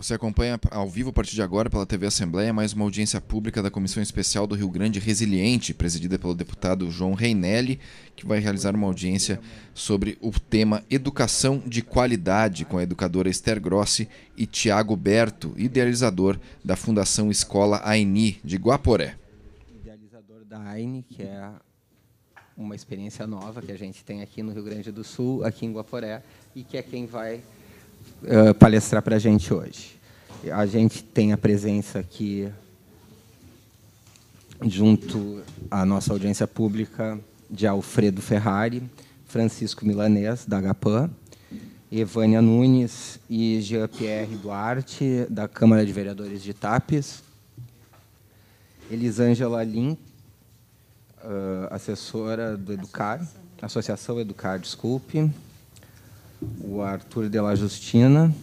Você acompanha ao vivo a partir de agora pela TV Assembleia mais uma audiência pública da Comissão Especial do Rio Grande Resiliente, presidida pelo deputado João Reinelli, que vai realizar uma audiência sobre o tema Educação de Qualidade com a educadora Esther Grossi e Tiago Berto, idealizador da Fundação Escola AINI de Guaporé. Idealizador da AINI, que é uma experiência nova que a gente tem aqui no Rio Grande do Sul, aqui em Guaporé, e que é quem vai palestrar para a gente hoje. A gente tem a presença aqui, junto à nossa audiência pública, de Alfredo Ferrari, Francisco Milanês, da HAPAM, Evânia Nunes e Jean-Pierre Duarte, da Câmara de Vereadores de Tapes, Elisângela Lim, assessora do Educar, Associação Educar, desculpe, o Arthur de la Justina,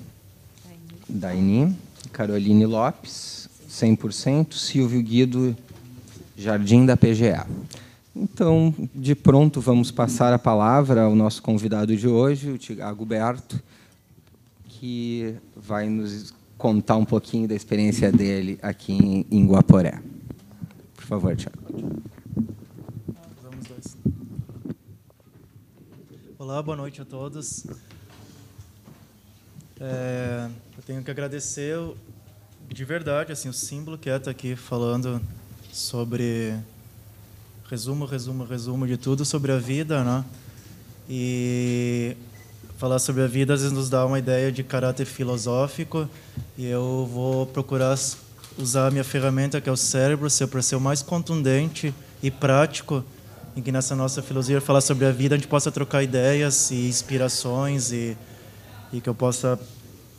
da INI, Caroline Lopes, 100%, Silvio Guido, Jardim da PGA. Então, de pronto, vamos passar a palavra ao nosso convidado de hoje, o Tiago Berto, que vai nos contar um pouquinho da experiência dele aqui em Guaporé. Por favor, Tiago. Olá, boa noite a todos. Eu tenho que agradecer de verdade assim, o símbolo que é estar aqui falando sobre resumo de tudo sobre a vida, né? E falar sobre a vida às vezes nos dá uma ideia de caráter filosófico, e eu vou procurar usar a minha ferramenta, que é o cérebro, para ser o mais contundente e prático, em que nessa nossa filosofia falar sobre a vida a gente possa trocar ideias e inspirações e que eu possa,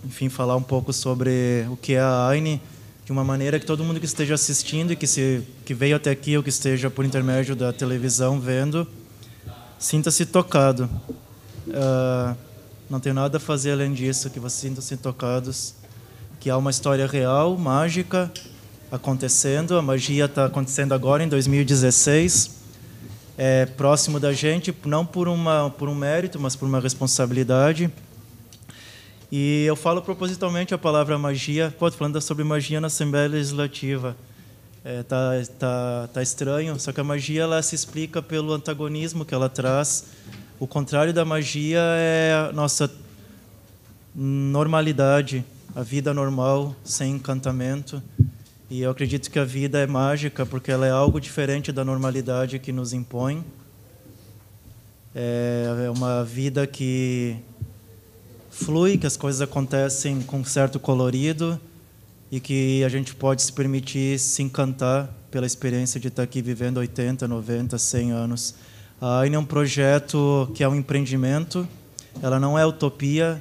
enfim, falar um pouco sobre o que é a AINI, de uma maneira que todo mundo que esteja assistindo e que veio até aqui ou que esteja por intermédio da televisão vendo, sinta-se tocado. Não tenho nada a fazer além disso, que vocês sintam-se tocados, que há uma história real, mágica, acontecendo. A magia está acontecendo agora, em 2016, próximo da gente, não por um mérito, mas por uma responsabilidade. E eu falo propositalmente a palavra magia. Estou falando sobre magia na Assembleia Legislativa. Tá estranho, só que a magia ela se explica pelo antagonismo que ela traz. O contrário da magia é a nossa normalidade, a vida normal, sem encantamento. E eu acredito que a vida é mágica porque ela é algo diferente da normalidade que nos impõe. É uma vida que flui, que as coisas acontecem com certo colorido e que a gente pode se permitir se encantar pela experiência de estar aqui vivendo 80, 90, 100 anos. A AINI é um projeto que é um empreendimento, ela não é utopia,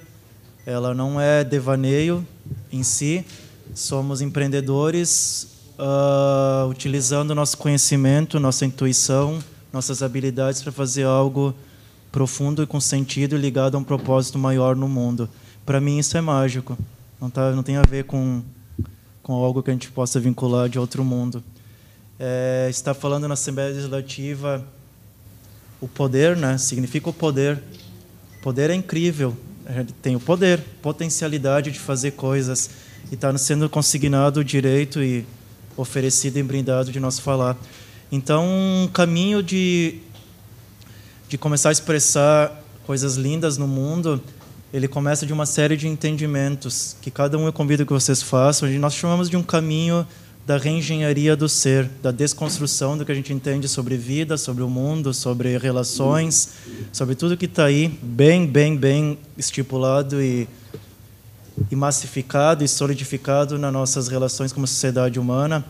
ela não é devaneio em si. Somos empreendedores utilizando nosso conhecimento, nossa intuição, nossas habilidades para fazer algo profundo e com sentido, ligado a um propósito maior no mundo. Para mim, isso é mágico. Não tem a ver com algo que a gente possa vincular de outro mundo. Está falando na Assembleia Legislativa, o poder, né? Significa o poder. O poder é incrível. A gente tem o poder, potencialidade de fazer coisas. E está sendo consignado o direito e oferecido e brindado de nós falar. Então, um caminho de começar a expressar coisas lindas no mundo, ele começa de uma série de entendimentos, que cada um eu convido que vocês façam. Nós chamamos de um caminho da reengenharia do ser, da desconstrução do que a gente entende sobre vida, sobre o mundo, sobre relações, sobre tudo que está aí, bem estipulado e massificado e solidificado nas nossas relações como sociedade humana.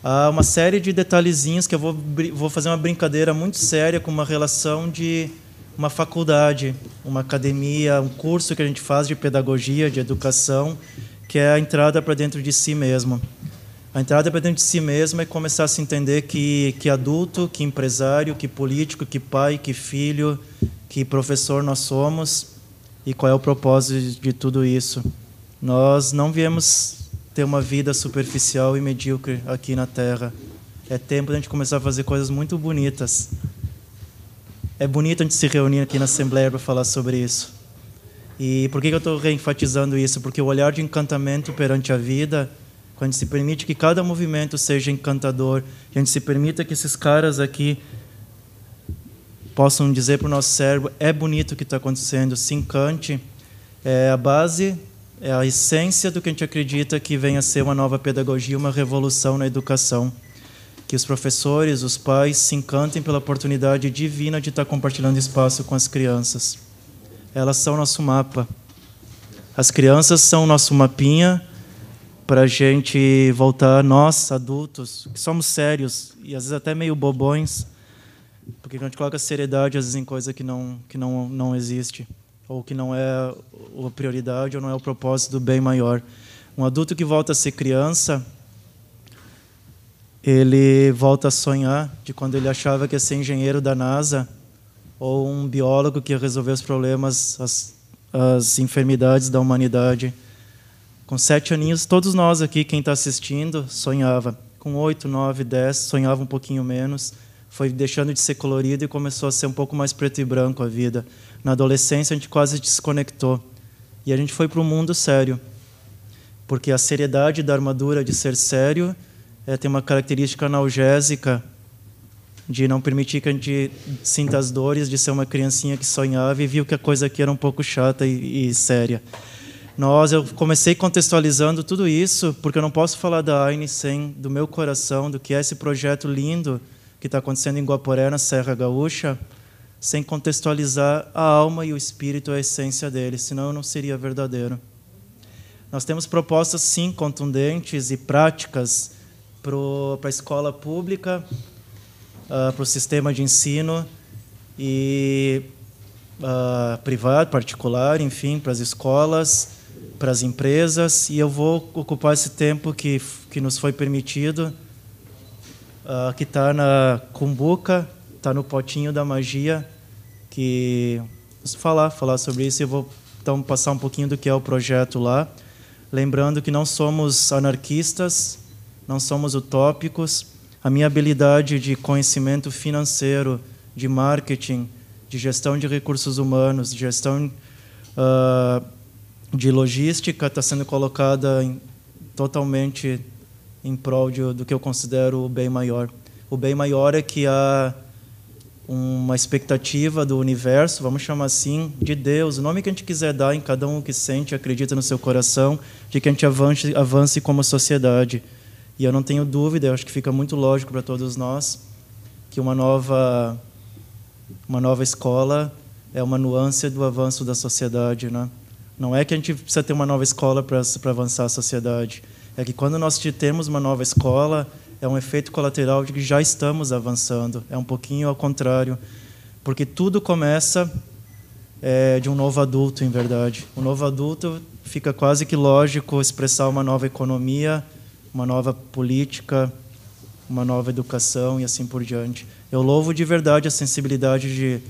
Há uma série de detalhezinhos que eu vou fazer uma brincadeira muito séria com uma relação de uma faculdade, uma academia, um curso que a gente faz de pedagogia, de educação, que é a entrada para dentro de si mesmo. A entrada para dentro de si mesmo é começar a se entender que adulto, que empresário, que político, que pai, que filho, que professor nós somos e qual é o propósito de tudo isso. Nós não viemos ter uma vida superficial e medíocre aqui na Terra. É tempo de a gente começar a fazer coisas muito bonitas. É bonito a gente se reunir aqui na Assembleia para falar sobre isso. E por que eu estou reenfatizando isso? Porque o olhar de encantamento perante a vida, quando a gente se permite que cada movimento seja encantador, a gente se permita que esses caras aqui possam dizer para o nosso cérebro, é bonito o que está acontecendo, se encante, é a base, é a essência do que a gente acredita que venha a ser uma nova pedagogia, uma revolução na educação. Que os professores, os pais se encantem pela oportunidade divina de estar compartilhando espaço com as crianças. Elas são nosso mapa. As crianças são nosso mapinha para a gente voltar, nós, adultos, que somos sérios e às vezes até meio bobões, porque a gente coloca seriedade às vezes em coisa que não existe, ou que não é a prioridade, ou não é o propósito do bem maior. Um adulto que volta a ser criança, ele volta a sonhar de quando ele achava que ia ser engenheiro da NASA, ou um biólogo que ia resolver os problemas, as enfermidades da humanidade. Com 7 aninhos, todos nós aqui, quem está assistindo, sonhava. Com 8, 9, 10, sonhava um pouquinho menos. Foi deixando de ser colorido e começou a ser um pouco mais preto e branco a vida. Na adolescência, a gente quase desconectou. E a gente foi para o mundo sério. Porque a seriedade da armadura de ser sério tem uma característica analgésica de não permitir que a gente sinta as dores de ser uma criancinha que sonhava e viu que a coisa aqui era um pouco chata e séria. Eu comecei contextualizando tudo isso porque eu não posso falar da AINE sem do meu coração, do que é esse projeto lindo que está acontecendo em Guaporé, na Serra Gaúcha, sem contextualizar a alma e o espírito, a essência dele, senão não seria verdadeiro. Nós temos propostas, sim, contundentes e práticas para a escola pública, para o sistema de ensino e privado, particular, enfim, para as escolas, para as empresas, e eu vou ocupar esse tempo que nos foi permitido, que está na cumbuca, está no potinho da magia, que falar sobre isso. Eu vou então passar um pouquinho do que é o projeto lá, lembrando que não somos anarquistas, não somos utópicos. A minha habilidade de conhecimento financeiro, de marketing, de gestão de recursos humanos, de gestão de logística está sendo colocada totalmente em prol do que eu considero o bem maior. O bem maior é que há uma expectativa do universo, vamos chamar assim, de Deus, o nome que a gente quiser dar em cada um que sente e acredita no seu coração, de que a gente avance como sociedade. E eu não tenho dúvida, eu acho que fica muito lógico para todos nós, que uma nova escola é uma nuance do avanço da sociedade, né? Não é que a gente precisa ter uma nova escola para avançar a sociedade. É que quando nós temos uma nova escola, é um efeito colateral de que já estamos avançando. É um pouquinho ao contrário. Porque tudo começa de um novo adulto, em verdade. O novo adulto fica quase que lógico expressar uma nova economia, uma nova política, uma nova educação e assim por diante. Eu louvo de verdade a sensibilidade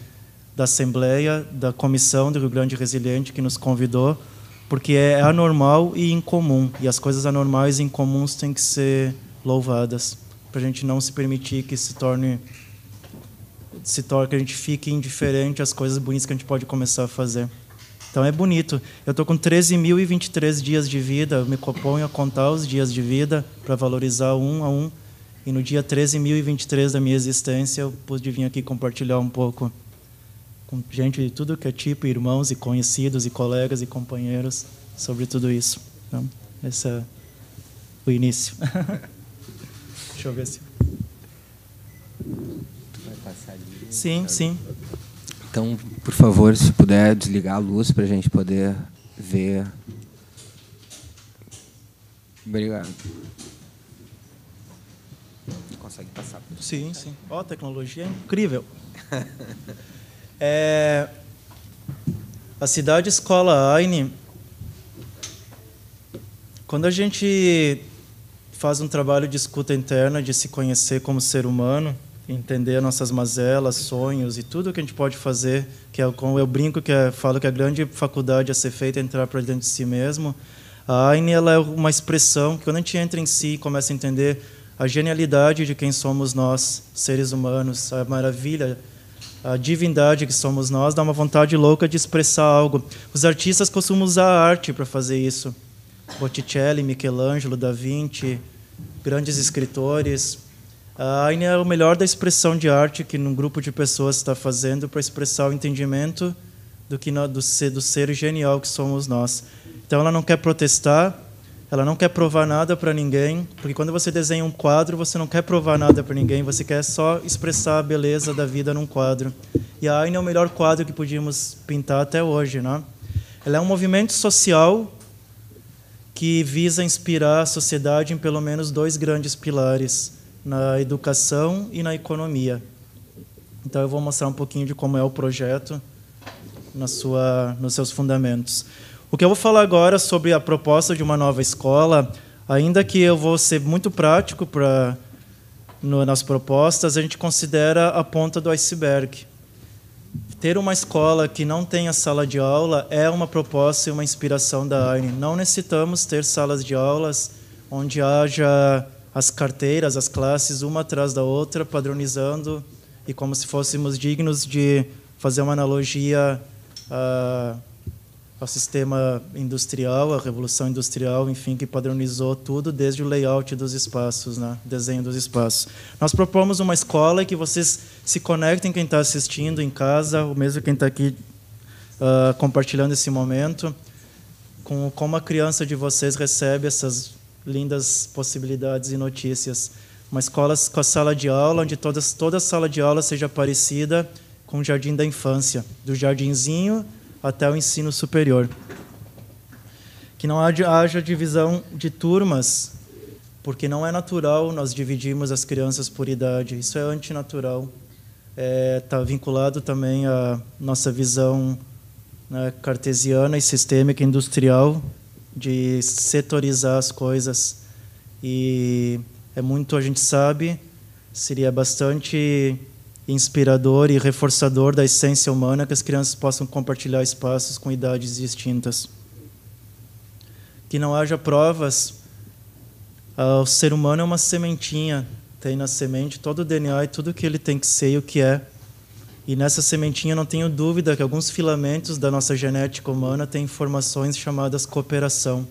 da Assembleia, da Comissão do Rio Grande Resiliente que nos convidou, porque é anormal e incomum, e as coisas anormais e incomuns têm que ser louvadas, para a gente não se permitir que que a gente fique indiferente às coisas bonitas que a gente pode começar a fazer. Então é bonito. Eu estou com 13.023 dias de vida, eu me proponho a contar os dias de vida para valorizar um a um, e no dia 13.023 da minha existência eu pude vir aqui compartilhar um pouco com gente de tudo que é tipo, irmãos e conhecidos e colegas e companheiros, sobre tudo isso. Então, esse é o início. Deixa eu ver se... Vai passar ali. Sim, sim. Então, por favor, se puder desligar a luz para a gente poder ver. Obrigado. Consegue passar? Sim, sim. Ó, a tecnologia é incrível. A cidade escola AINE, quando a gente faz um trabalho de escuta interna, de se conhecer como ser humano, entender nossas mazelas, sonhos e tudo que a gente pode fazer, que é como eu brinco, falo que a grande faculdade a ser feita é entrar para dentro de si mesmo. A AINE, ela é uma expressão que, quando a gente entra em si e começa a entender a genialidade de quem somos nós, seres humanos, a maravilha a divindade que somos nós, dá uma vontade louca de expressar algo. Os artistas costumam usar a arte para fazer isso. Botticelli, Michelangelo, Da Vinci, grandes escritores. A Aine é o melhor da expressão de arte que um grupo de pessoas está fazendo para expressar o entendimento do ser genial que somos nós. Então, ela não quer protestar, ela não quer provar nada para ninguém, porque quando você desenha um quadro, você não quer provar nada para ninguém, você quer só expressar a beleza da vida num quadro. E a Aine é o melhor quadro que podíamos pintar até hoje, né? Ela é um movimento social que visa inspirar a sociedade em pelo menos 2 grandes pilares, na educação e na economia. Então, eu vou mostrar um pouquinho de como é o projeto nos seus fundamentos. O que eu vou falar agora sobre a proposta de uma nova escola, ainda que eu vou ser muito prático nas propostas, a gente considera a ponta do iceberg. Ter uma escola que não tenha sala de aula é uma proposta e uma inspiração da Aine. Não necessitamos ter salas de aulas onde haja as carteiras, as classes, uma atrás da outra, padronizando, e como se fôssemos dignos de fazer uma analogia ao sistema industrial, à revolução industrial, enfim, que padronizou tudo desde o layout dos espaços, né? Desenho dos espaços. Nós propomos uma escola que vocês se conectem, quem está assistindo em casa, ou mesmo quem está aqui compartilhando esse momento, com como a criança de vocês recebe essas lindas possibilidades e notícias. Uma escola com a sala de aula, onde toda a sala de aula seja parecida com o jardim da infância, do jardinzinho até o ensino superior. Que não haja divisão de turmas, porque não é natural nós dividirmos as crianças por idade. Isso é antinatural. Está vinculado também à nossa visão, né, cartesiana e sistêmica industrial de setorizar as coisas. E a gente sabe, seria bastante inspirador e reforçador da essência humana que as crianças possam compartilhar espaços com idades distintas. Que não haja provas. O ser humano é uma sementinha, tem na semente todo o DNA e tudo o que ele tem que ser e o que é. E nessa sementinha não tenho dúvida que alguns filamentos da nossa genética humana têm informações chamadas cooperação.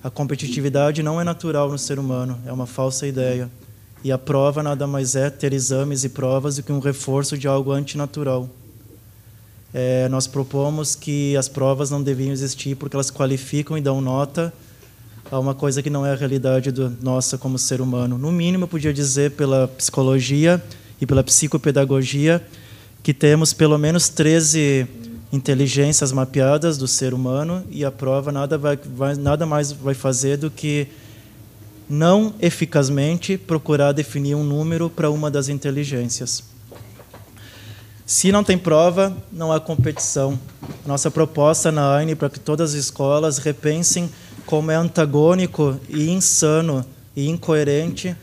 A competitividade não é natural no ser humano, é uma falsa ideia. E a prova nada mais é ter exames e provas do que um reforço de algo antinatural. Nós propomos que as provas não deviam existir porque elas qualificam e dão nota a uma coisa que não é a realidade nossa como ser humano. No mínimo, eu podia dizer pela psicologia e pela psicopedagogia que temos pelo menos 13 inteligências mapeadas do ser humano e a prova nada mais vai fazer do que não eficazmente procurar definir um número para uma das inteligências. Se não tem prova, não há competição. Nossa proposta na Aine para que todas as escolas repensem como é antagônico e insano e incoerente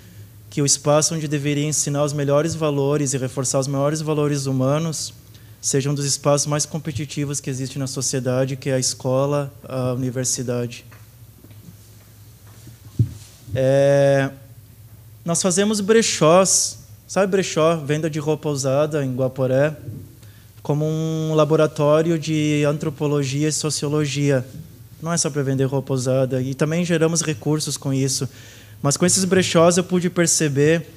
que o espaço onde deveria ensinar os melhores valores e reforçar os maiores valores humanos seja um dos espaços mais competitivos que existe na sociedade, que é a escola, a universidade. Nós fazemos brechós, sabe brechó, venda de roupa usada em Guaporé, como um laboratório de antropologia e sociologia. Não é só para vender roupa usada, e também geramos recursos com isso. Mas com esses brechós eu pude perceber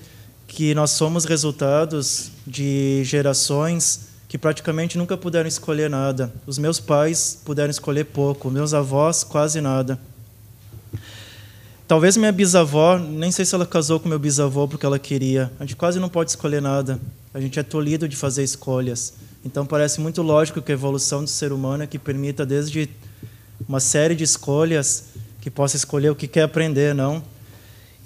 que nós somos resultados de gerações que praticamente nunca puderam escolher nada. Os meus pais puderam escolher pouco, meus avós quase nada. Talvez minha bisavó, nem sei se ela casou com meu bisavô porque ela queria. A gente quase não pode escolher nada. A gente é tolhido de fazer escolhas. Então parece muito lógico que a evolução do ser humano é que permita desde uma série de escolhas que possa escolher o que quer aprender, não?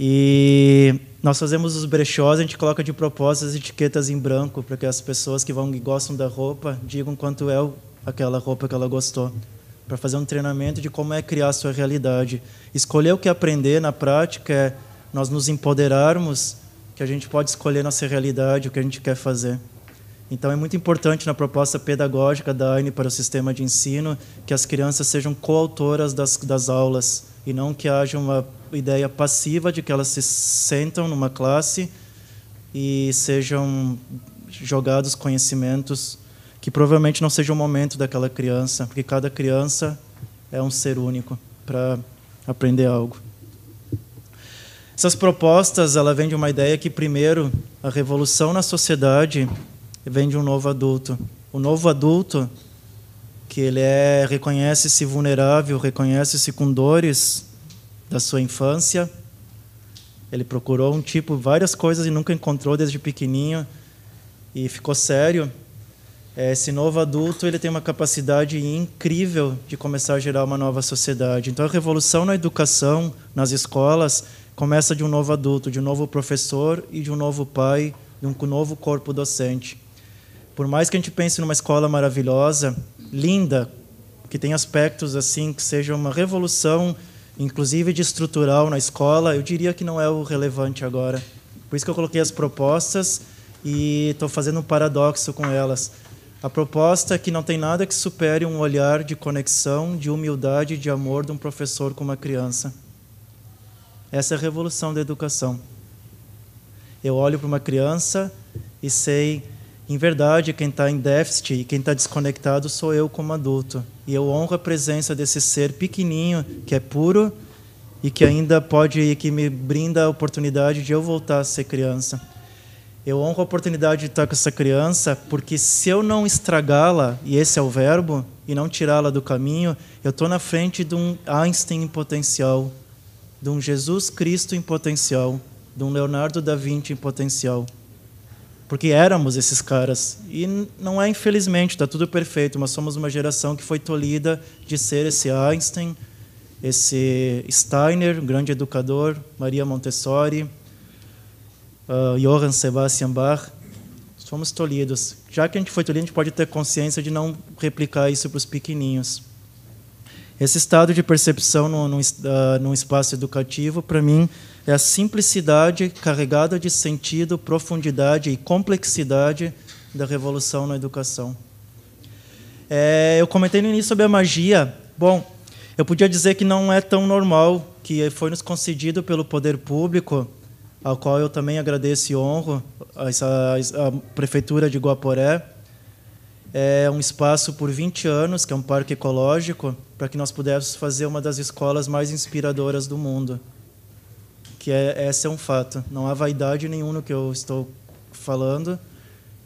E nós fazemos os brechós, a gente coloca de propósito as etiquetas em branco para que as pessoas que gostam da roupa digam quanto é aquela roupa que ela gostou, para fazer um treinamento de como é criar a sua realidade. Escolher o que aprender na prática é nós nos empoderarmos, que a gente pode escolher nossa realidade, o que a gente quer fazer. Então é muito importante na proposta pedagógica da Aine para o sistema de ensino que as crianças sejam coautoras das aulas e não que haja uma ideia passiva de que elas se sentam numa classe e sejam jogados conhecimentos que provavelmente não seja o momento daquela criança, porque cada criança é um ser único para aprender algo. Essas propostas, ela vem de uma ideia que, primeiro, a revolução na sociedade vem de um novo adulto. O novo adulto, que ele reconhece-se vulnerável, reconhece-se com dores da sua infância. Ele procurou várias coisas e nunca encontrou desde pequenininho e ficou sério. Esse novo adulto, ele tem uma capacidade incrível de começar a gerar uma nova sociedade. Então, a revolução na educação, nas escolas, começa de um novo adulto, de um novo professor e de um novo pai, de um novo corpo docente. Por mais que a gente pense numa escola maravilhosa, linda, que tem aspectos assim, que seja uma revolução, inclusive de estrutural na escola, eu diria que não é o relevante agora. Por isso que eu coloquei as propostas e estou fazendo um paradoxo com elas. A proposta é que não tem nada que supere um olhar de conexão, de humildade e de amor de um professor com uma criança. Essa é a revolução da educação. Eu olho para uma criança e sei, em verdade, quem está em déficit e quem está desconectado sou eu como adulto. E eu honro a presença desse ser pequenininho, que é puro e que ainda que me brinda a oportunidade de eu voltar a ser criança. Eu honro a oportunidade de estar com essa criança, porque se eu não estragá-la, e esse é o verbo, e não tirá-la do caminho, eu estou na frente de um Einstein em potencial, de um Jesus Cristo em potencial, de um Leonardo da Vinci em potencial. Porque éramos esses caras. E não é, infelizmente, está tudo perfeito, mas somos uma geração que foi tolhida de ser esse Einstein, esse Steiner, um grande educador, Maria Montessori, Johann Sebastian Bach. Fomos tolhidos. Já que a gente foi tolhido, a gente pode ter consciência de não replicar isso para os pequeninhos. Esse estado de percepção num espaço educativo, para mim, é a simplicidade carregada de sentido, profundidade e complexidade da revolução na educação. Eu comentei no início sobre a magia. Bom, eu podia dizer que não é tão normal, que foi nos concedido pelo poder público, ao qual eu também agradeço e honro, a Prefeitura de Guaporé. É um espaço por 20 anos, que é um parque ecológico, para que nós pudéssemos fazer uma das escolas mais inspiradoras do mundo. Esse é um fato. Não há vaidade nenhuma no que eu estou falando.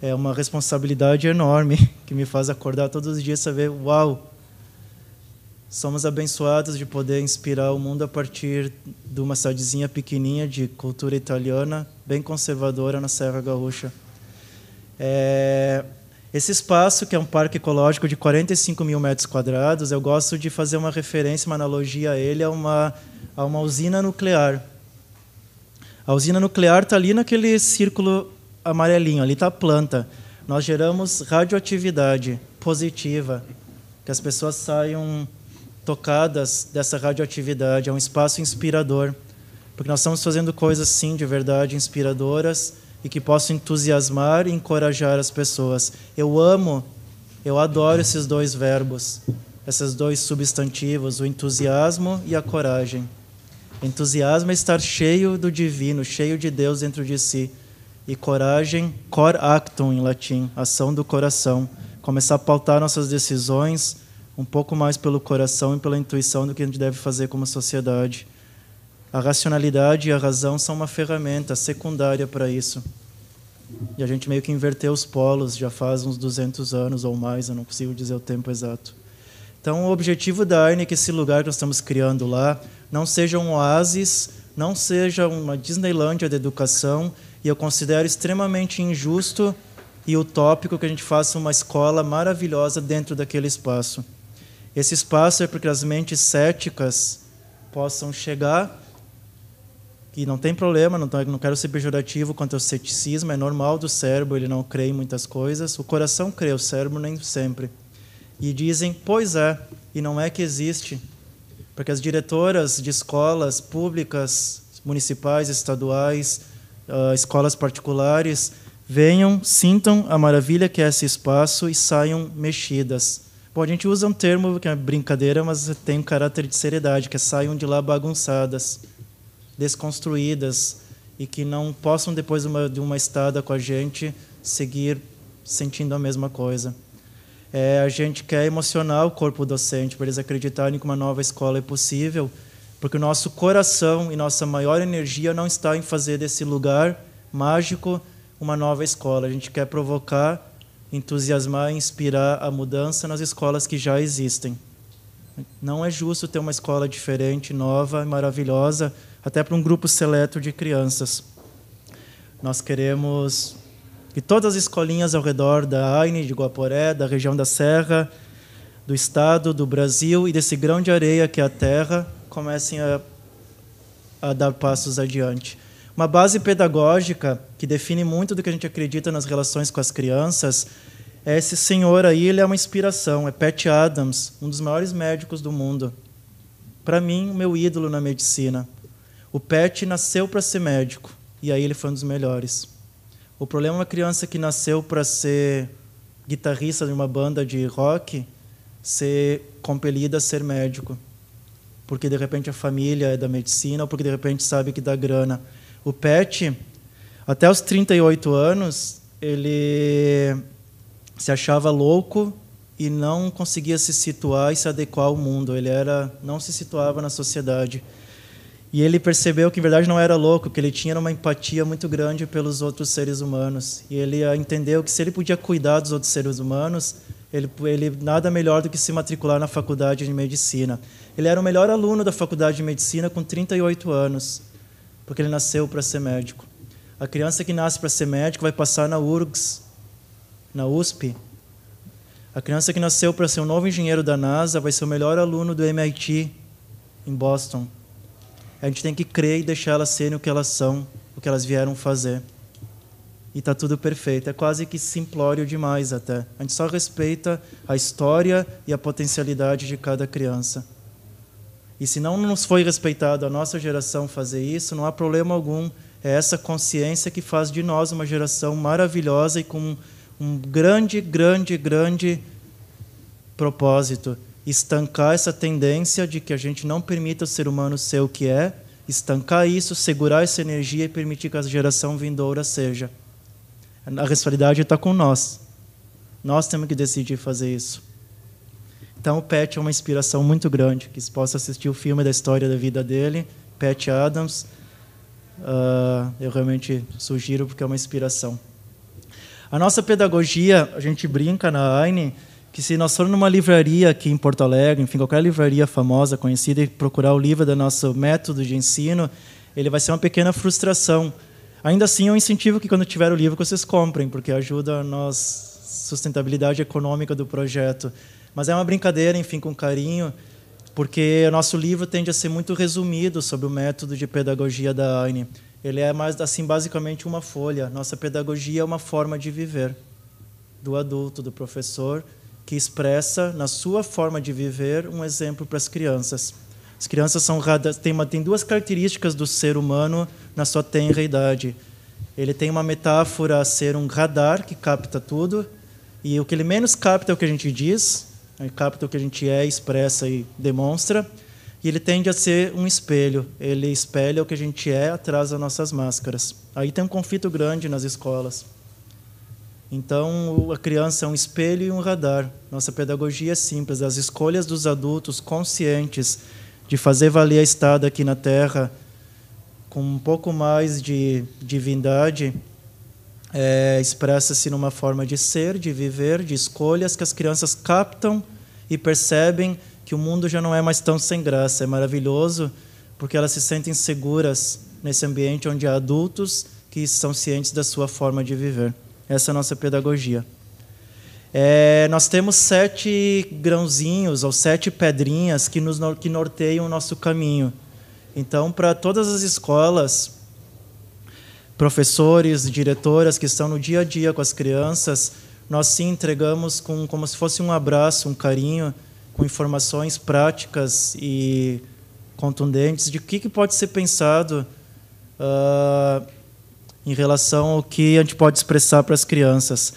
É uma responsabilidade enorme que me faz acordar todos os dias e saber, uau, somos abençoados de poder inspirar o mundo a partir de uma cidadezinha pequenininha de cultura italiana, bem conservadora na Serra Gaúcha. Esse espaço, que é um parque ecológico de 45 mil metros quadrados, eu gosto de fazer uma referência, uma analogia a ele, a uma usina nuclear. A usina nuclear está ali naquele círculo amarelinho, ali está a planta. Nós geramos radioatividade positiva, que as pessoas saiam tocadas dessa radioatividade. É um espaço inspirador, porque nós estamos fazendo coisas, sim, de verdade, inspiradoras, e que possam entusiasmar e encorajar as pessoas. Eu adoro esses dois verbos, esses dois substantivos, o entusiasmo e a coragem. Entusiasmo é estar cheio do divino, cheio de Deus dentro de si. E coragem, cor actum em latim, ação do coração. Começar a pautar nossas decisões um pouco mais pelo coração e pela intuição do que a gente deve fazer como sociedade. A racionalidade e a razão são uma ferramenta secundária para isso. E a gente meio que inverteu os polos já faz uns 200 anos ou mais, eu não consigo dizer o tempo exato. Então, o objetivo da ARNE é que esse lugar que nós estamos criando lá não seja um oásis, não seja uma Disneylândia da educação, e eu considero extremamente injusto e utópico que a gente faça uma escola maravilhosa dentro daquele espaço. Esse espaço é para que as mentes céticas possam chegar, e não tem problema, não quero ser pejorativo quanto ao ceticismo, é normal do cérebro, ele não crê em muitas coisas, o coração crê, o cérebro nem sempre. E dizem, pois é, e não é que existe, porque as diretoras de escolas públicas, municipais, estaduais, escolas particulares, venham, sintam a maravilha que é esse espaço e saiam mexidas. Bom, a gente usa um termo que é brincadeira, mas tem um caráter de seriedade, que é saiam de lá bagunçadas, desconstruídas, e que não possam, depois de uma estada com a gente, seguir sentindo a mesma coisa. A gente quer emocionar o corpo docente, para eles acreditarem que uma nova escola é possível, porque o nosso coração e nossa maior energia não está em fazer desse lugar mágico uma nova escola. A gente quer provocar, entusiasmar e inspirar a mudança nas escolas que já existem. Não é justo ter uma escola diferente, nova e maravilhosa, até para um grupo seleto de crianças. Nós queremos que todas as escolinhas ao redor da AINE, de Guaporé, da região da Serra, do Estado, do Brasil e desse grão de areia que é a Terra, comecem a dar passos adiante. Uma base pedagógica que define muito do que a gente acredita nas relações com as crianças é esse senhor aí, ele é uma inspiração, é Pat Adams, um dos maiores médicos do mundo. Para mim, o meu ídolo na medicina. O Pat nasceu para ser médico, e aí ele foi um dos melhores. O problema é uma criança que nasceu para ser guitarrista de uma banda de rock ser compelida a ser médico, porque de repente a família é da medicina ou porque de repente sabe que dá grana. O Pat, até os 38 anos, ele se achava louco e não conseguia se situar e se adequar ao mundo. Ele não se situava na sociedade. E ele percebeu que, em verdade, não era louco, que ele tinha uma empatia muito grande pelos outros seres humanos. E ele entendeu que, se ele podia cuidar dos outros seres humanos, ele nada melhor do que se matricular na faculdade de medicina. Ele era o melhor aluno da faculdade de medicina com 38 anos, porque ele nasceu para ser médico. A criança que nasce para ser médico vai passar na URGS, na USP. A criança que nasceu para ser um novo engenheiro da NASA vai ser o melhor aluno do MIT, em Boston. A gente tem que crer e deixar elas serem o que elas são, o que elas vieram fazer. E está tudo perfeito. É quase que simplório demais até. A gente só respeita a história e a potencialidade de cada criança. E se não nos foi respeitado a nossa geração fazer isso, não há problema algum. É essa consciência que faz de nós uma geração maravilhosa e com um grande, grande, grande propósito. Estancar essa tendência de que a gente não permita o ser humano ser o que é, estancar isso, segurar essa energia e permitir que a geração vindoura seja. A responsabilidade está com nós. Nós temos que decidir fazer isso. Então, o Pat é uma inspiração muito grande. Que se possa assistir o filme da história da vida dele, Pat Adams, eu realmente sugiro porque é uma inspiração. A nossa pedagogia, a gente brinca na AINE, que se nós formos numa livraria aqui em Porto Alegre, enfim, qualquer livraria famosa, conhecida, e procurar o livro do nosso método de ensino, ele vai ser uma pequena frustração. Ainda assim, eu incentivo que, quando tiver o livro, que vocês comprem, porque ajuda a nossa sustentabilidade econômica do projeto. Mas é uma brincadeira, enfim, com carinho, porque o nosso livro tende a ser muito resumido sobre o método de pedagogia da AINE. Ele é mais, assim, basicamente uma folha. Nossa pedagogia é uma forma de viver do adulto, do professor, que expressa, na sua forma de viver, um exemplo para as crianças. As crianças têm duas características do ser humano na sua tenra idade. Ele tem uma metáfora a ser um radar que capta tudo, e o que ele menos capta é o que a gente diz, ele capta o que a gente é, expressa e demonstra, e ele tende a ser um espelho. Ele espelha o que a gente é atrás das nossas máscaras. Aí tem um conflito grande nas escolas. Então, a criança é um espelho e um radar. Nossa pedagogia é simples. As escolhas dos adultos conscientes de fazer valer a estada aqui na Terra com um pouco mais de divindade expressa-se numa forma de ser, de viver, de escolhas que as crianças captam e percebem que o mundo já não é mais tão sem graça. É maravilhoso porque elas se sentem seguras nesse ambiente onde há adultos que são cientes da sua forma de viver. Essa é a nossa pedagogia. Nós temos 7 grãozinhos ou 7 pedrinhas que norteiam o nosso caminho. Então, para todas as escolas, professores, diretoras que estão no dia a dia com as crianças, nós sim entregamos como se fosse um abraço, um carinho, com informações práticas e contundentes de o que pode ser pensado em relação ao que a gente pode expressar para as crianças.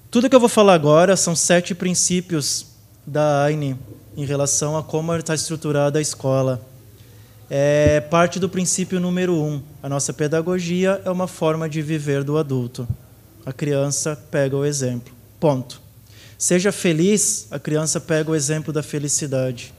Tudo que eu vou falar agora são 7 princípios da AINE em relação a como está estruturada a escola. Parte do princípio número 1. A nossa pedagogia é uma forma de viver do adulto. a criança pega o exemplo. Ponto. Seja feliz, a criança pega o exemplo da felicidade.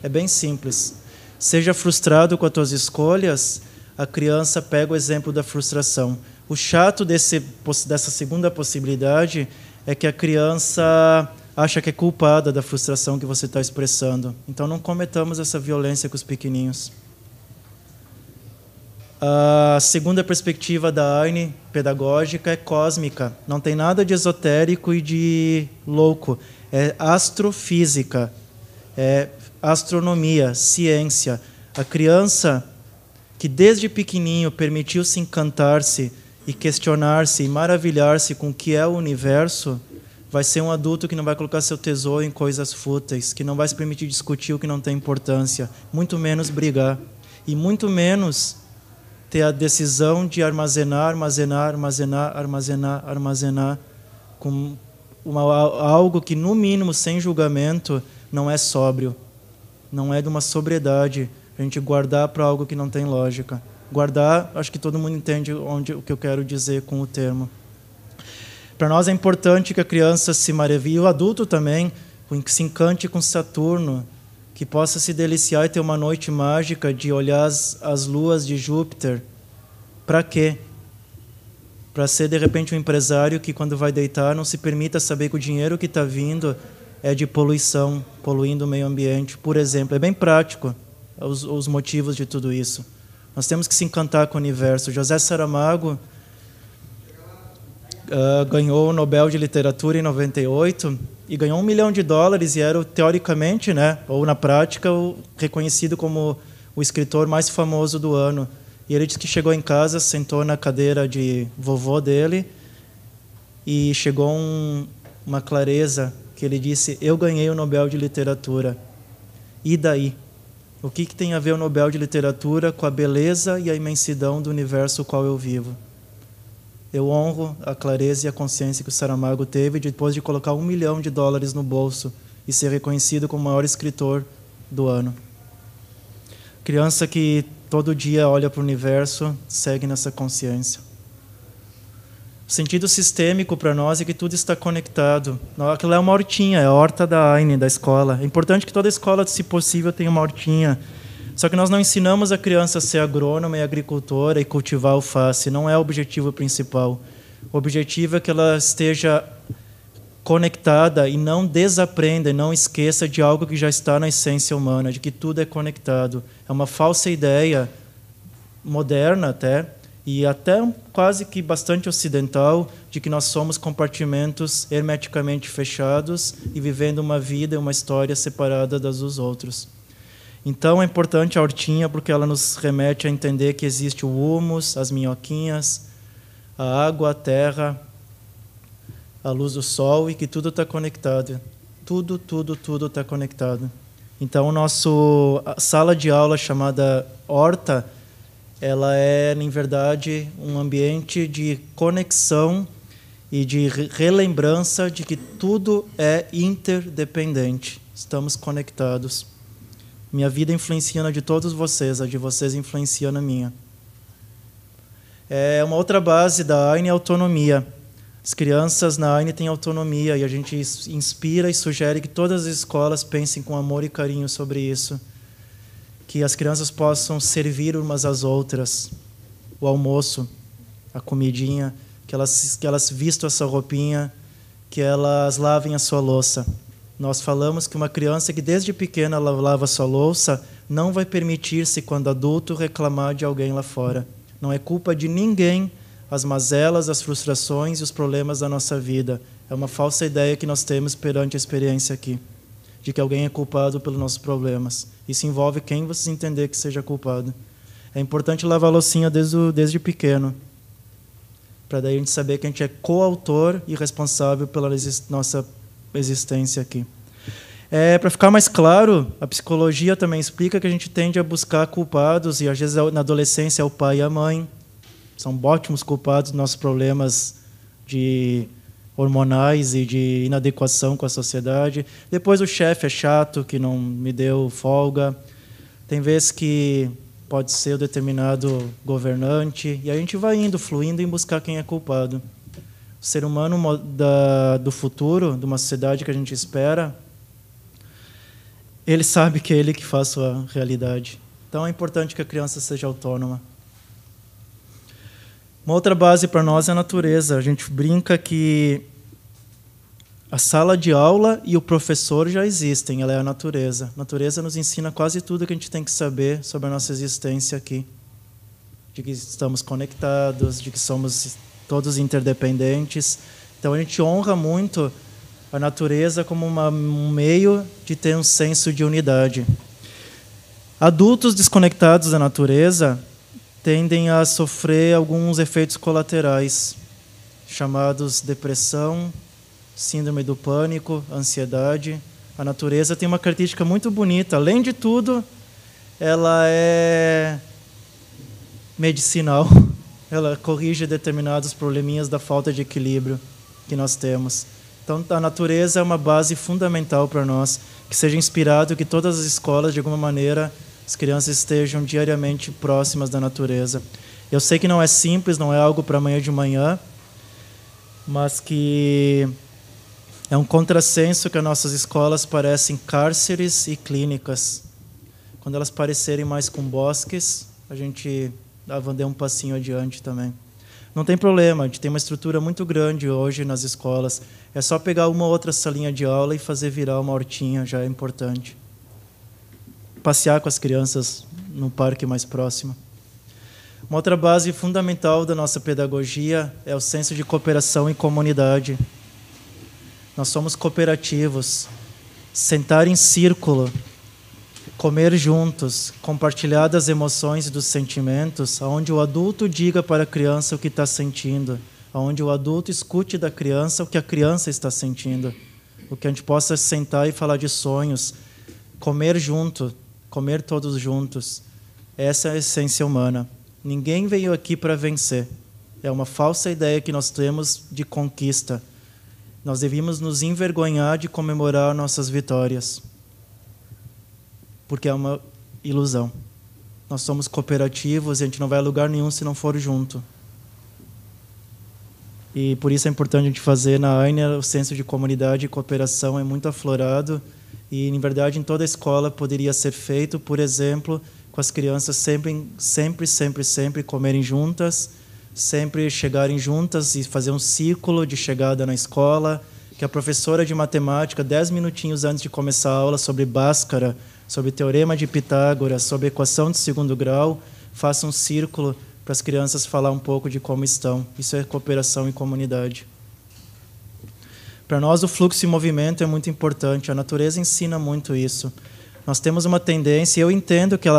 É bem simples. Seja frustrado com as tuas escolhas, a criança pega o exemplo da frustração. O chato dessa segunda possibilidade é que a criança acha que é culpada da frustração que você está expressando. Então, não cometamos essa violência com os pequeninhos. A segunda perspectiva da Aine, pedagógica, é cósmica. Não tem nada de esotérico e de louco. É astrofísica, é astronomia, ciência. A criança que desde pequenininho permitiu-se encantar-se e questionar-se e maravilhar-se com o que é o universo, vai ser um adulto que não vai colocar seu tesouro em coisas fúteis, que não vai se permitir discutir o que não tem importância, muito menos brigar, e muito menos ter a decisão de armazenar com algo que, no mínimo, sem julgamento, não é sóbrio, não é de uma sobriedade, a gente guardar para algo que não tem lógica. Guardar, acho que todo mundo entende o que eu quero dizer com o termo. Para nós é importante que a criança se maravilhe, e o adulto também, que se encante com Saturno, que possa se deliciar e ter uma noite mágica de olhar as luas de Júpiter. Para quê? Para ser, de repente, um empresário que, quando vai deitar, não se permita saber que o dinheiro que está vindo é de poluição, poluindo o meio ambiente, por exemplo. É bem prático os motivos de tudo isso. Nós temos que se encantar com o universo. José Saramago ganhou o Nobel de Literatura em 98 e ganhou $1 milhão e era, teoricamente, né, ou na prática, reconhecido como o escritor mais famoso do ano. E ele disse que chegou em casa, sentou na cadeira de vovô dele e chegou uma clareza que ele disse: eu ganhei o Nobel de Literatura. E daí? O que tem a ver o Nobel de Literatura com a beleza e a imensidão do universo no qual eu vivo? Eu honro a clareza e a consciência que o Saramago teve depois de colocar $1 milhão no bolso e ser reconhecido como o maior escritor do ano. Criança que todo dia olha para o universo, segue nessa consciência. O sentido sistêmico para nós é que tudo está conectado. Aquilo é uma hortinha, é a horta da Aine, da escola. É importante que toda escola, se possível, tenha uma hortinha. Só que nós não ensinamos a criança a ser agrônoma e agricultora e cultivar alface. Não é o objetivo principal. O objetivo é que ela esteja conectada e não desaprenda e não esqueça de algo que já está na essência humana, de que tudo é conectado. É uma falsa ideia, moderna até, e até quase que bastante ocidental, de que nós somos compartimentos hermeticamente fechados e vivendo uma vida e uma história separada das dos outros. Então é importante a hortinha porque ela nos remete a entender que existe o humus, as minhoquinhas, a água, a terra, a luz do sol, e que tudo está conectado. Tudo está conectado. Então, a sala de aula chamada horta, ela é, em verdade, um ambiente de conexão e de relembrança de que tudo é interdependente. Estamos conectados. Minha vida influencia na de todos vocês, a de vocês influencia na minha. Uma outra base da Aine é a autonomia. As crianças na Aine têm autonomia e a gente inspira e sugere que todas as escolas pensem com amor e carinho sobre isso. Que as crianças possam servir umas às outras, o almoço, a comidinha, que elas vistam essa roupinha, que elas lavem a sua louça. Nós falamos que uma criança que desde pequena lava a sua louça não vai permitir-se, quando adulto, reclamar de alguém lá fora. Não é culpa de ninguém as mazelas, as frustrações e os problemas da nossa vida. É uma falsa ideia que nós temos perante a experiência aqui, de que alguém é culpado pelos nossos problemas. Isso envolve quem você entender que seja culpado. É importante lavar a loucinha desde pequeno, para daí a gente saber que a gente é coautor e responsável pela nossa existência aqui. Para ficar mais claro, a psicologia também explica que a gente tende a buscar culpados, e às vezes na adolescência é o pai e a mãe. São ótimos culpados dos nossos problemas hormonais e de inadequação com a sociedade. Depois o chefe é chato, que não me deu folga. Tem vezes que pode ser o determinado governante. E a gente vai fluindo em buscar quem é culpado. O ser humano do futuro, de uma sociedade que a gente espera, ele sabe que é ele que faz a sua realidade. Então é importante que a criança seja autônoma. Uma outra base para nós é a natureza. A gente brinca que a sala de aula e o professor já existem, ela é a natureza. A natureza nos ensina quase tudo que a gente tem que saber sobre a nossa existência aqui. De que estamos conectados, de que somos todos interdependentes. Então a gente honra muito a natureza como um meio de ter um senso de unidade. Adultos desconectados da natureza tendem a sofrer alguns efeitos colaterais, chamados depressão, síndrome do pânico, ansiedade. A natureza tem uma característica muito bonita. Além de tudo, ela é medicinal. Ela corrige determinados probleminhas da falta de equilíbrio que nós temos. Então, a natureza é uma base fundamental para nós, que seja inspirado, que todas as escolas, de alguma maneira, as crianças estejam diariamente próximas da natureza. Eu sei que não é simples, não é algo para amanhã de manhã, mas que é um contrassenso que as nossas escolas parecem cárceres e clínicas. Quando elas parecerem mais com bosques, a gente dê um passinho adiante também. Não tem problema, a gente tem uma estrutura muito grande hoje nas escolas. É só pegar uma ou outra salinha de aula e fazer virar uma hortinha, já é importante. Passear com as crianças no parque mais próximo. Uma outra base fundamental da nossa pedagogia é o senso de cooperação e comunidade. Nós somos cooperativos. Sentar em círculo, comer juntos, compartilhar das emoções e dos sentimentos, onde o adulto diga para a criança o que está sentindo, onde o adulto escute da criança o que a criança está sentindo, o que a gente possa sentar e falar de sonhos, comer junto, comer todos juntos. Essa é a essência humana. Ninguém veio aqui para vencer. É uma falsa ideia que nós temos de conquista. Nós devíamos nos envergonhar de comemorar nossas vitórias, porque é uma ilusão. Nós somos cooperativos e a gente não vai a lugar nenhum se não for junto. E por isso é importante a gente fazer na AINE o senso de comunidade e cooperação é muito aflorado e, em verdade, em toda a escola poderia ser feito, por exemplo, com as crianças sempre comerem juntas, sempre chegarem juntas e fazer um círculo de chegada na escola, que a professora de matemática, 10 minutinhos antes de começar a aula sobre Bhaskara, sobre teorema de Pitágoras, sobre equação de segundo grau, faça um círculo para as crianças falar um pouco de como estão. Isso é cooperação e comunidade. Para nós, o fluxo e movimento é muito importante. A natureza ensina muito isso. Nós temos uma tendência, eu entendo que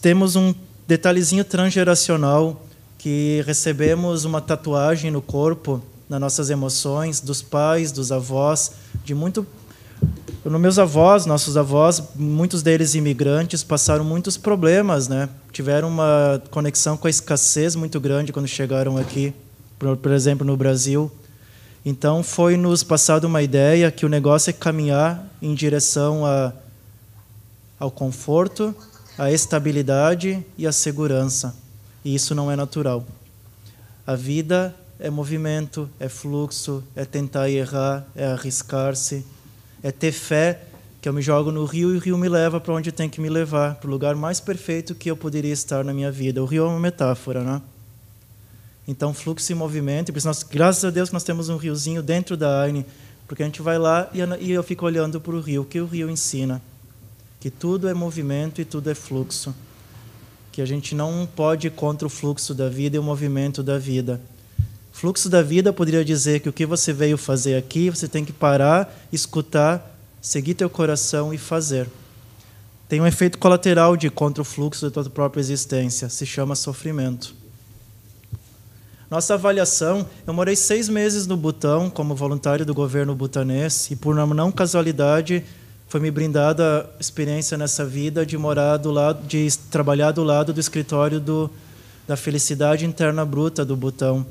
temos um detalhezinho transgeracional, que recebemos uma tatuagem no corpo, nas nossas emoções, dos pais, dos avós, meus avós, nossos avós, muitos deles imigrantes, passaram muitos problemas, né? Tiveram uma conexão com a escassez muito grande quando chegaram aqui, por exemplo, no Brasil. Então, foi nos passado uma ideia que o negócio é caminhar em direção ao conforto, à estabilidade e à segurança. E isso não é natural. A vida é movimento, é fluxo, é tentar e errar, é arriscar-se, é ter fé que eu me jogo no rio e o rio me leva para onde tem que me levar, para o lugar mais perfeito que eu poderia estar na minha vida. O rio é uma metáfora, né? Então, fluxo e movimento, e nós, graças a Deus que nós temos um riozinho dentro da AINE, porque a gente vai lá e eu fico olhando para o rio, o que o rio ensina? Que tudo é movimento e tudo é fluxo. Que a gente não pode ir contra o fluxo da vida e o movimento da vida. Fluxo da vida poderia dizer que o que você veio fazer aqui, você tem que parar, escutar, seguir teu coração e fazer. Tem um efeito colateral de ir contra o fluxo da tua própria existência, se chama sofrimento. Nossa avaliação, eu morei 6 meses no Butão como voluntário do governo butanês e por não casualidade foi me brindada a experiência nessa vida de morar de trabalhar do lado do escritório da felicidade interna bruta do Butão.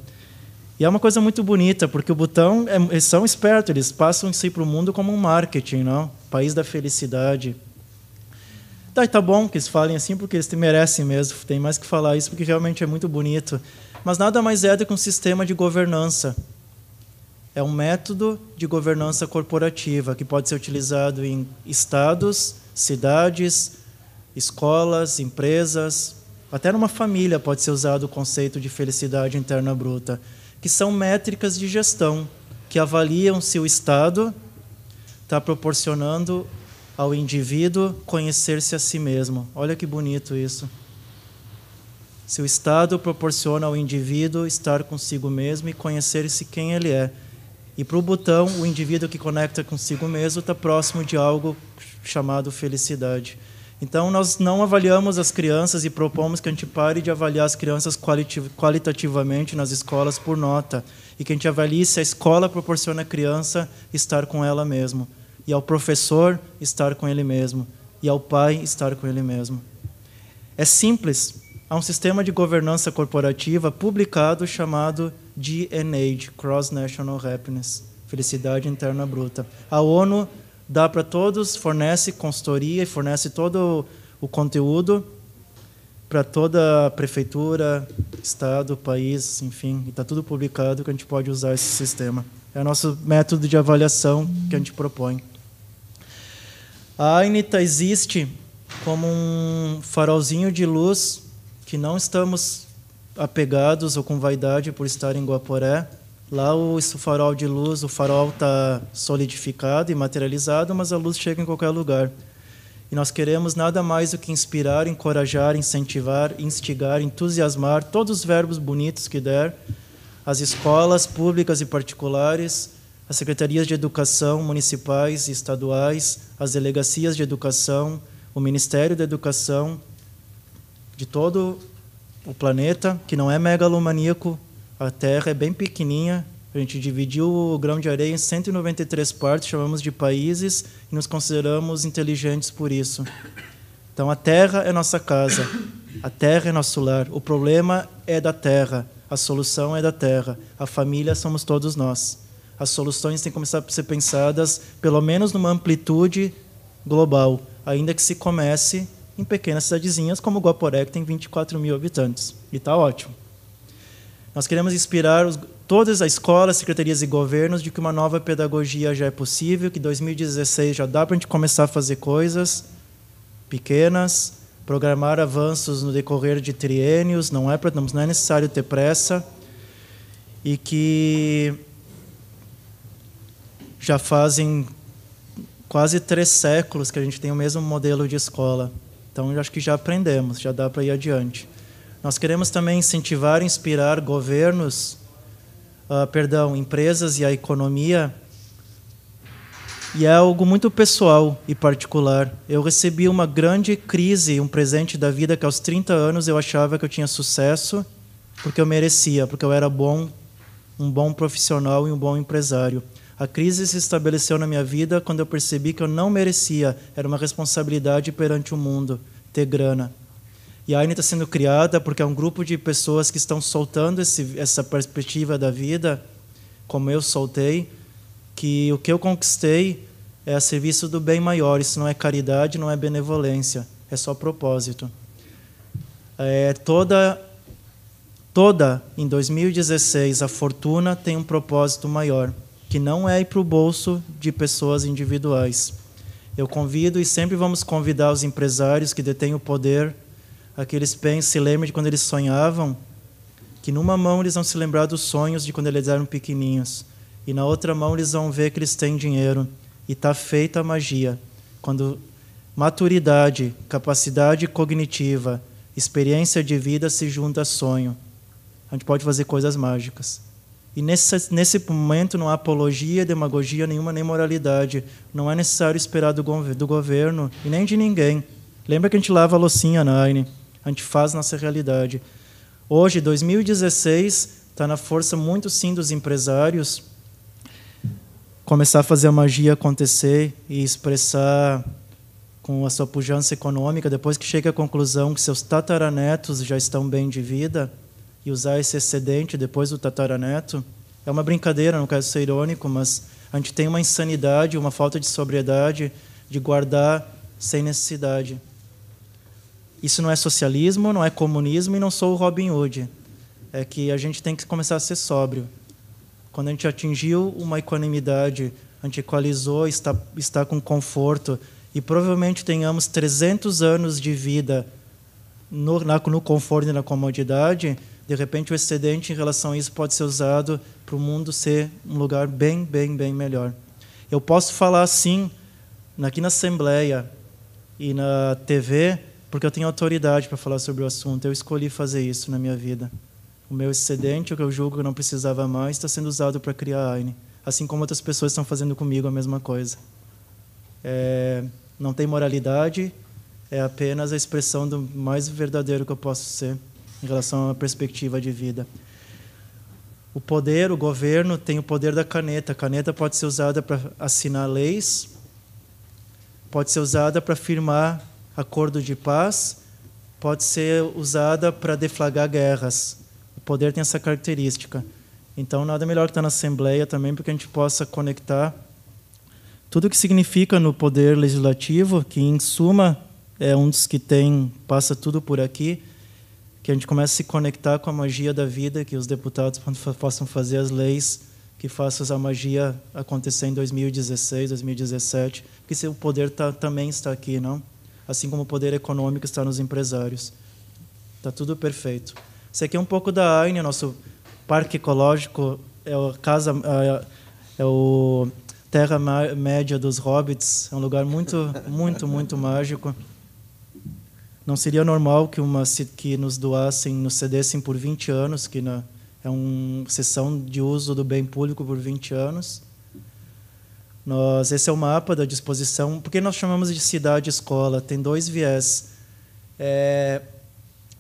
E é uma coisa muito bonita, porque o Butão, eles são espertos, eles passam isso para o mundo como um marketing, não? País da felicidade. Tá bom que eles falem assim, porque eles merecem mesmo. Tem mais que falar isso, porque realmente é muito bonito. Mas nada mais é do que um sistema de governança. É um método de governança corporativa que pode ser utilizado em estados, cidades, escolas, empresas, até numa família pode ser usado o conceito de felicidade interna bruta, que são métricas de gestão que avaliam se o Estado está proporcionando ao indivíduo conhecer-se a si mesmo. Olha que bonito isso. Se o Estado proporciona ao indivíduo estar consigo mesmo e conhecer-se quem ele é. E para o Butão, o indivíduo que conecta consigo mesmo está próximo de algo chamado felicidade. Então, nós não avaliamos as crianças e propomos que a gente pare de avaliar as crianças qualitativamente nas escolas por nota e que a gente avalie se a escola proporciona à criança estar com ela mesma, e ao professor estar com ele mesmo, e ao pai estar com ele mesmo. É simples. Há um sistema de governança corporativa publicado chamado DNA, Cross National Happiness, Felicidade Interna Bruta. A ONU dá para todos, fornece consultoria e fornece todo o conteúdo para toda a prefeitura, estado, país, enfim, e está tudo publicado que a gente pode usar esse sistema. É o nosso método de avaliação que a gente propõe. A AINITA existe como um farolzinho de luz que não estamos apegados ou com vaidade por estar em Guaporé. Lá o farol de luz, o farol está solidificado e materializado, mas a luz chega em qualquer lugar. E nós queremos nada mais do que inspirar, encorajar, incentivar, instigar, entusiasmar, todos os verbos bonitos que der, as escolas públicas e particulares, as secretarias de educação municipais e estaduais, as delegacias de educação, o Ministério da Educação, de todo o planeta, que não é megalomaníaco. A Terra é bem pequenininha, a gente dividiu o grão de areia em 193 partes, chamamos de países, e nos consideramos inteligentes por isso. Então, a Terra é nossa casa, a Terra é nosso lar, o problema é da Terra, a solução é da Terra, a família somos todos nós. As soluções têm que começar a ser pensadas, pelo menos numa amplitude global, ainda que se comece em pequenas cidadezinhas, como Guaporé, que tem 24 mil habitantes, e está ótimo. Nós queremos inspirar todas as escolas, secretarias e governos de que uma nova pedagogia já é possível, que 2016 já dá para a gente começar a fazer coisas pequenas, programar avanços no decorrer de triênios, não é necessário ter pressa, e que já fazem quase 3 séculos que a gente tem o mesmo modelo de escola. Então, eu acho que já aprendemos, já dá para ir adiante. Nós queremos também incentivar e inspirar governos, empresas e a economia. E é algo muito pessoal e particular. Eu recebi uma grande crise, um presente da vida, que aos 30 anos eu achava que eu tinha sucesso porque eu merecia, porque eu era um bom profissional e um bom empresário. A crise se estabeleceu na minha vida quando eu percebi que eu não merecia. Era uma responsabilidade perante o mundo ter grana. E a AINE está sendo criada porque é um grupo de pessoas que estão soltando essa perspectiva da vida, como eu soltei, que o que eu conquistei é a serviço do bem maior. Isso não é caridade, não é benevolência, é só propósito. Toda em 2016, a fortuna tem um propósito maior, que não é ir para o bolso de pessoas individuais. Eu convido e sempre vamos convidar os empresários que detêm o poder, aqueles se lembrem de quando eles sonhavam, que numa mão eles vão se lembrar dos sonhos de quando eles eram pequeninhos, e na outra mão eles vão ver que eles têm dinheiro, e está feita a magia. Quando maturidade, capacidade cognitiva, experiência de vida se junta a sonho, a gente pode fazer coisas mágicas. E nesse momento não há apologia, demagogia nenhuma, nem moralidade. Não é necessário esperar do governo e nem de ninguém. Lembra que a gente lava a loucinha na AINE. A gente faz nossa realidade. Hoje, 2016, está na força muito sim dos empresários começar a fazer a magia acontecer e expressar com a sua pujança econômica, depois que chega à conclusão que seus tataranetos já estão bem de vida, e usar esse excedente depois do tataraneto. É uma brincadeira, não quero ser irônico, mas a gente tem uma insanidade, uma falta de sobriedade de guardar sem necessidade. Isso não é socialismo, não é comunismo e não sou o Robin Hood. É que a gente tem que começar a ser sóbrio. Quando a gente atingiu uma equanimidade, a gente equalizou, está com conforto, e provavelmente tenhamos 300 anos de vida no conforto e na comodidade, de repente o excedente em relação a isso pode ser usado para o mundo ser um lugar bem, bem, bem melhor. Eu posso falar assim, aqui na Assembleia e na TV, porque eu tenho autoridade para falar sobre o assunto. Eu escolhi fazer isso na minha vida. O meu excedente, o que eu julgo que eu não precisava mais, está sendo usado para criar a AINE. Assim como outras pessoas estão fazendo comigo a mesma coisa. Não tem moralidade, é apenas a expressão do mais verdadeiro que eu posso ser em relação à perspectiva de vida. O poder, o governo, tem o poder da caneta. A caneta pode ser usada para assinar leis, pode ser usada para firmar acordo de paz, pode ser usada para deflagrar guerras. O poder tem essa característica. Então, nada melhor que estar na Assembleia também, porque a gente possa conectar tudo o que significa no poder legislativo, que, em suma, é um dos que passa tudo por aqui, que a gente comece a se conectar com a magia da vida, que os deputados possam fazer as leis que façam a magia acontecer em 2016, 2017, porque o poder também está aqui, não? Assim como o poder econômico está nos empresários. Está tudo perfeito. Isso aqui é um pouco da AINE, nosso parque ecológico, é o Terra-média dos Hobbits, é um lugar muito, muito, muito mágico. Não seria normal que nos doassem, nos cedessem por 20 anos, que é uma sessão de uso do bem público por 20 anos. Esse é o mapa da disposição. Por que nós chamamos de cidade-escola? Tem dois viés.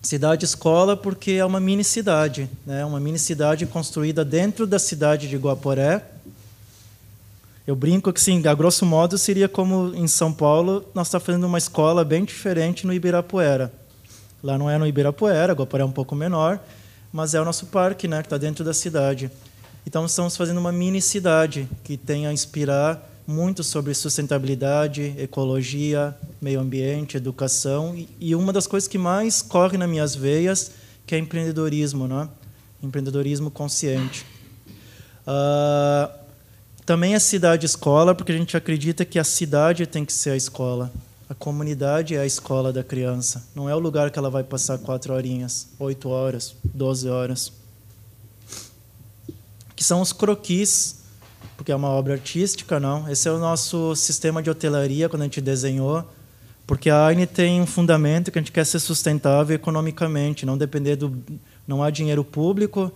Cidade-escola porque é uma mini-cidade, né? Uma mini-cidade construída dentro da cidade de Guaporé. Eu brinco que, sim, a grosso modo, seria como em São Paulo, nós estamos fazendo uma escola bem diferente no Ibirapuera. Lá não é no Ibirapuera, Guaporé é um pouco menor, mas é o nosso parque, né, que está dentro da cidade. Então, estamos fazendo uma mini-cidade que tem a inspirar muito sobre sustentabilidade, ecologia, meio ambiente, educação, e uma das coisas que mais corre nas minhas veias, que é empreendedorismo, né? Empreendedorismo consciente. Também é cidade-escola, porque a gente acredita que a cidade tem que ser a escola. A comunidade é a escola da criança. Não é o lugar que ela vai passar 4 horinhas, 8 horas, 12 horas. Que são os croquis, porque é uma obra artística, não? Esse é o nosso sistema de hotelaria, quando a gente desenhou, porque a AINE tem um fundamento que a gente quer ser sustentável economicamente, não depender não há dinheiro público,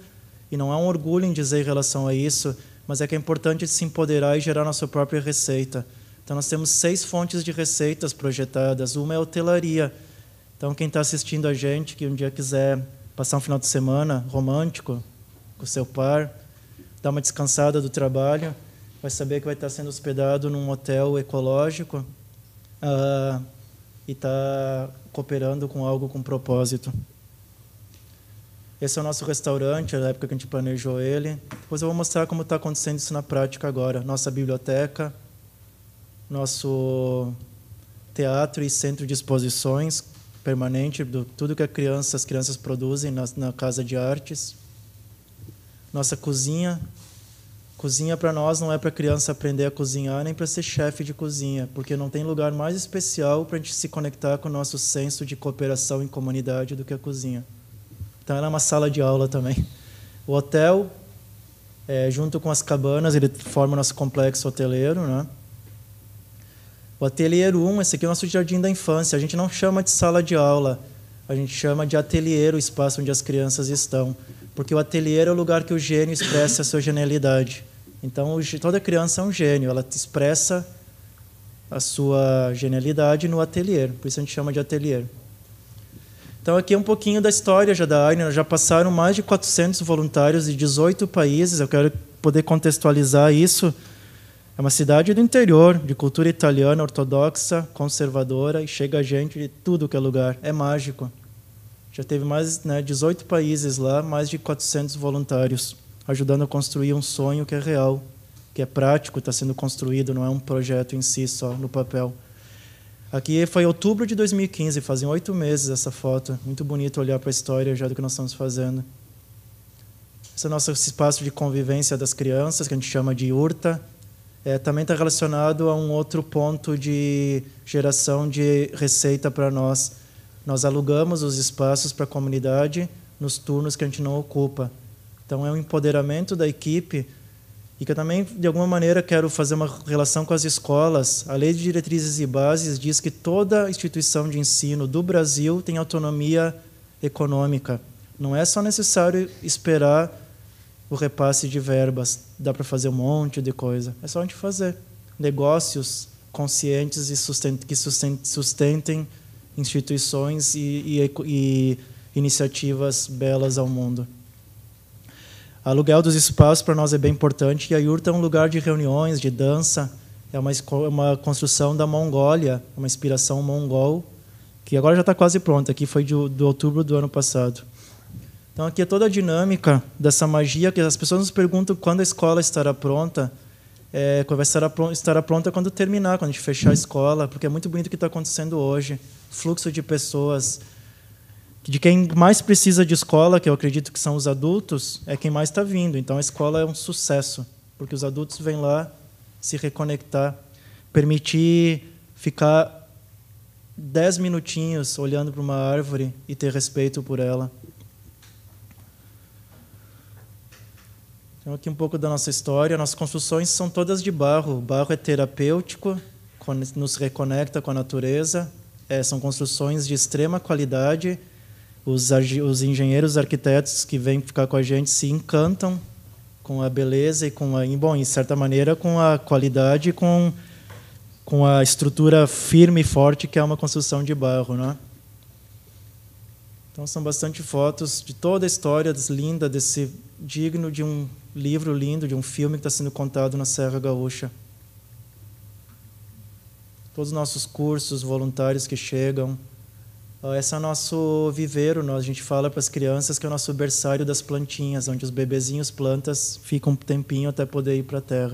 e não há um orgulho em dizer em relação a isso, mas é que é importante se empoderar e gerar nossa própria receita. Então, nós temos 6 fontes de receitas projetadas. Uma é a hotelaria. Então, quem está assistindo a gente, que um dia quiser passar um final de semana romântico com o seu par, dar uma descansada do trabalho, vai saber que vai estar sendo hospedado num hotel ecológico e está cooperando com algo com propósito. Esse é o nosso restaurante, na época que a gente planejou ele. Depois eu vou mostrar como está acontecendo isso na prática agora. Nossa biblioteca, nosso teatro e centro de exposições permanente, tudo que as crianças produzem na Casa de Artes. Nossa cozinha. Cozinha para nós não é para a criança aprender a cozinhar, nem para ser chefe de cozinha, porque não tem lugar mais especial para a gente se conectar com o nosso senso de cooperação em comunidade do que a cozinha. Então, ela é uma sala de aula também. O hotel, junto com as cabanas, ele forma o nosso complexo hoteleiro, né? O Atelier 1, esse aqui é o nosso jardim da infância. A gente não chama de sala de aula, a gente chama de atelier, o espaço onde as crianças estão. Porque o atelier é o lugar que o gênio expressa a sua genialidade. Então, toda criança é um gênio, ela expressa a sua genialidade no atelier, por isso a gente chama de atelier. Então, aqui é um pouquinho da história já da AINE. Já passaram mais de 400 voluntários de 18 países. Eu quero poder contextualizar isso. É uma cidade do interior, de cultura italiana, ortodoxa, conservadora, e chega gente de tudo que é lugar. É mágico. Já teve mais 18 países lá, mais de 400 voluntários, ajudando a construir um sonho que é real, que é prático, está sendo construído, não é um projeto em si só, no papel. Aqui foi outubro de 2015, fazem 8 meses essa foto. Muito bonito olhar para a história já do que nós estamos fazendo. Esse é o nosso espaço de convivência das crianças, que a gente chama de URTA. Também está relacionado a um outro ponto de geração de receita para nós. Nós alugamos os espaços para a comunidade nos turnos que a gente não ocupa. Então, é um empoderamento da equipe e que eu também, de alguma maneira, quero fazer uma relação com as escolas. A Lei de Diretrizes e Bases diz que toda instituição de ensino do Brasil tem autonomia econômica. Não é só necessário esperar o repasse de verbas. Dá para fazer um monte de coisa. É só a gente fazer. Negócios conscientes e que sustentem instituições e iniciativas belas ao mundo. Aluguel dos espaços para nós é bem importante, e a IURTA é um lugar de reuniões, de dança, é uma construção da Mongólia, uma inspiração mongol, que agora já está quase pronta, aqui foi de outubro do ano passado. Então, aqui é toda a dinâmica dessa magia, que as pessoas nos perguntam quando a escola estará pronta. Estará pronta quando terminar, quando a gente fechar a escola, porque é muito bonito o que está acontecendo hoje. Fluxo de pessoas. De quem mais precisa de escola, que eu acredito que são os adultos, é quem mais está vindo. Então, a escola é um sucesso, porque os adultos vêm lá se reconectar, permitir ficar 10 minutinhos olhando para uma árvore e ter respeito por ela. Então, aqui um pouco da nossa história. Nossas construções são todas de barro. O barro é terapêutico, nos reconecta com a natureza. São construções de extrema qualidade. Os engenheiros, arquitetos que vêm ficar com a gente se encantam com a beleza e em certa maneira, com a qualidade, com a estrutura firme e forte que é uma construção de barro, né? Então, são bastante fotos de toda a história linda, digno de um livro lindo, de um filme que está sendo contado na Serra Gaúcha. Todos os nossos cursos, voluntários que chegam. Esse é o nosso viveiro. A gente fala para as crianças que é o nosso berçário das plantinhas, onde os bebezinhos plantas ficam um tempinho até poder ir para a terra.